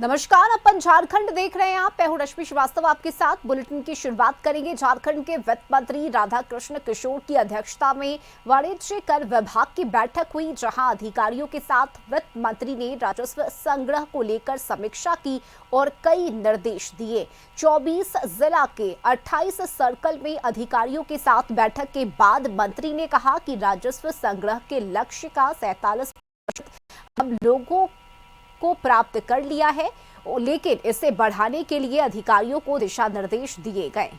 नमस्कार, अपन झारखंड देख रहे हैं। मैं हूं रश्मि श्रीवास्तव आपके साथ। बुलेटिन की शुरुआत करेंगे। झारखंड के वित्त मंत्री राधाकृष्ण किशोर की अध्यक्षता में वाणिज्य कर विभाग की बैठक हुई, जहां अधिकारियों के साथ वित्त मंत्री ने राजस्व संग्रह को लेकर समीक्षा की और कई निर्देश दिए। 24 जिला के 28 सर्कल में अधिकारियों के साथ बैठक के बाद मंत्री ने कहा कि राजस्व संग्रह के लक्ष्य का 47% हम लोगों को प्राप्त कर लिया है, लेकिन इसे बढ़ाने के लिए अधिकारियों को दिशा निर्देश दिए गए।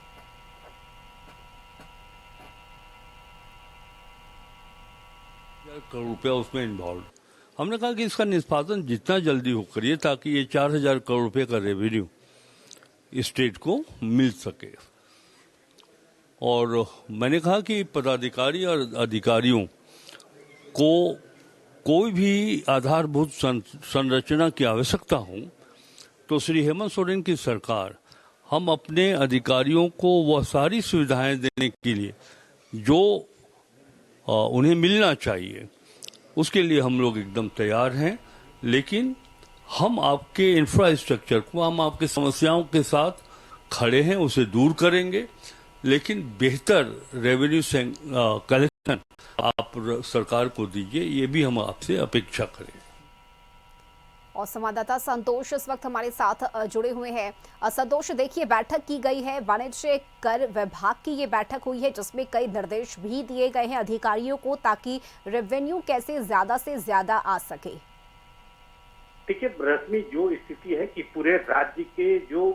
करोड़ रुपया उसमें इन्वॉल्व। हमने कहा कि इसका निष्पादन जितना जल्दी हो करिए ताकि ये 4,000 करोड़ रुपए का रेवेन्यू स्टेट को मिल सके। और मैंने कहा कि पदाधिकारी और अधिकारियों को कोई भी आधारभूत संरचना की आवश्यकता हो तो श्री हेमंत सोरेन की सरकार हम अपने अधिकारियों को वह सारी सुविधाएं देने के लिए जो उन्हें मिलना चाहिए उसके लिए हम लोग एकदम तैयार हैं। लेकिन हम आपके इंफ्रास्ट्रक्चर को, हम आपके समस्याओं के साथ खड़े हैं, उसे दूर करेंगे, लेकिन बेहतर रेवेन्यू कलेक्शन आप सरकार को दीजिए, ये भी हम आपसे अपेक्षा करें। और संवाददाता संतोष इस वक्त हमारे साथ जुड़े हुए हैं। संतोष, देखिए बैठक की गई है, वाणिज्य कर विभाग की ये बैठक हुई है जिसमें कई निर्देश भी दिए गए हैं अधिकारियों को ताकि रेवेन्यू कैसे ज्यादा से ज्यादा आ सके। देखिए रश्मि, जो स्थिति है कि पूरे राज्य के जो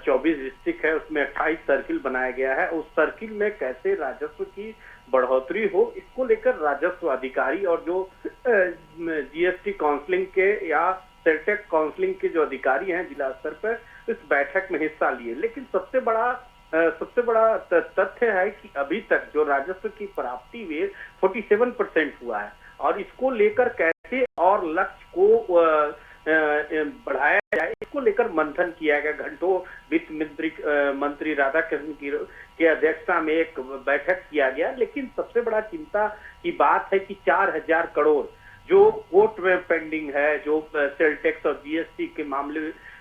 24 डिस्ट्रिक्ट है उसमें 28 सर्किल बनाया गया है। उस सर्किल में कैसे राजस्व की बढ़ोतरी हो, इसको लेकर राजस्व अधिकारी और जो जीएसटी काउंसलिंग के या सेलटेक काउंसलिंग के जो अधिकारी हैं जिला स्तर पर इस बैठक में हिस्सा लिए। लेकिन सबसे बड़ा तथ्य है कि अभी तक जो राजस्व की प्राप्ति वे 47% हुआ है और इसको लेकर कैसे और लक्ष्य को बढ़ाया जाए, इसको लेकर मंथन किया गया। घंटों वित्त मंत्री राधाकृष्ण की अध्यक्षता में एक बैठक किया गया। लेकिन सबसे बड़ा चिंता की बात है कि 4,000 करोड़ जो कोर्ट में पेंडिंग है, जो सेल टैक्स और जीएसटी के मामले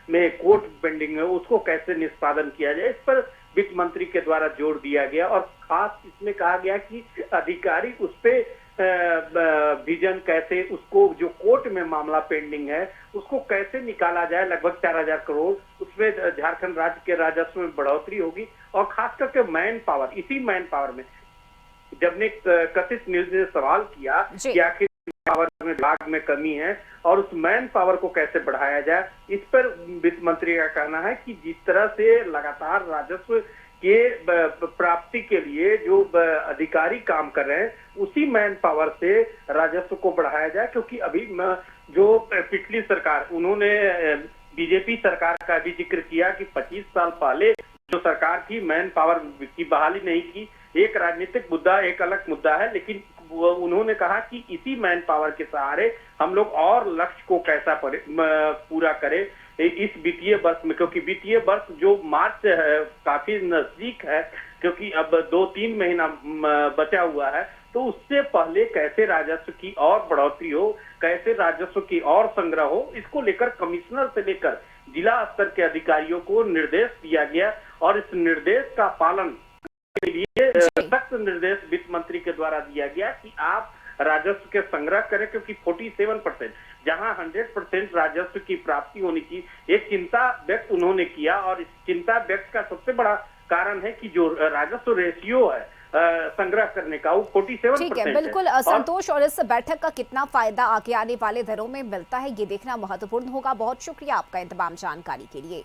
में कोर्ट पेंडिंग है, उसको कैसे निष्पादन किया जाए, इस पर वित्त मंत्री के द्वारा जोर दिया गया। और खास इसमें कहा गया कि अधिकारी उस पे विजन कैसे, उसको जो कोर्ट में मामला पेंडिंग है उसको कैसे निकाला जाए। लगभग 4,000 करोड़ उसमें झारखंड राज्य के राजस्व में बढ़ोतरी होगी। और खास करके मैन पावर, इसी मैन पावर में जब ने कथित न्यूज ने सवाल किया कि आखिर पावर में विभाग में कमी है और उस मैन पावर को कैसे बढ़ाया जाए, इस पर वित्त मंत्री का कहना है कि जिस तरह से लगातार राजस्व के प्राप्ति के लिए जो अधिकारी काम कर रहे हैं उसी मैन पावर से राजस्व को बढ़ाया जाए। क्योंकि अभी जो पिछली सरकार, उन्होंने बीजेपी सरकार का भी जिक्र किया कि 25 साल पहले जो सरकार थी मैन पावर की बहाली नहीं की। एक राजनीतिक मुद्दा, एक अलग मुद्दा है, लेकिन उन्होंने कहा कि इसी मैन पावर के सहारे हम लोग और लक्ष्य को कैसा पूरा करें इस वित्तीय वर्ष में। क्योंकि वित्तीय वर्ष जो मार्च है काफी नजदीक है, क्योंकि अब 2-3 महीना बचा हुआ है, तो उससे पहले कैसे राजस्व की और बढ़ोतरी हो, कैसे राजस्व की और संग्रह हो, इसको लेकर कमिश्नर से लेकर जिला स्तर के अधिकारियों को निर्देश दिया गया। और इस निर्देश का पालन के लिए सख्त निर्देश वित्त मंत्री के द्वारा दिया गया कि आप राजस्व के संग्रह करें, क्योंकि 47% जहां 100% राजस्व की प्राप्ति होनी चाहिए, एक चिंता व्यक्त उन्होंने किया। और इस चिंता व्यक्त का सबसे बड़ा कारण है कि जो राजस्व रेशियो है संग्रह करने का वो 47%। ठीक है, बिल्कुल संतोष। और इस बैठक का कितना फायदा आगे आने वाले दिनों में मिलता है ये देखना महत्वपूर्ण होगा। बहुत शुक्रिया आपका इन तमाम जानकारी के लिए।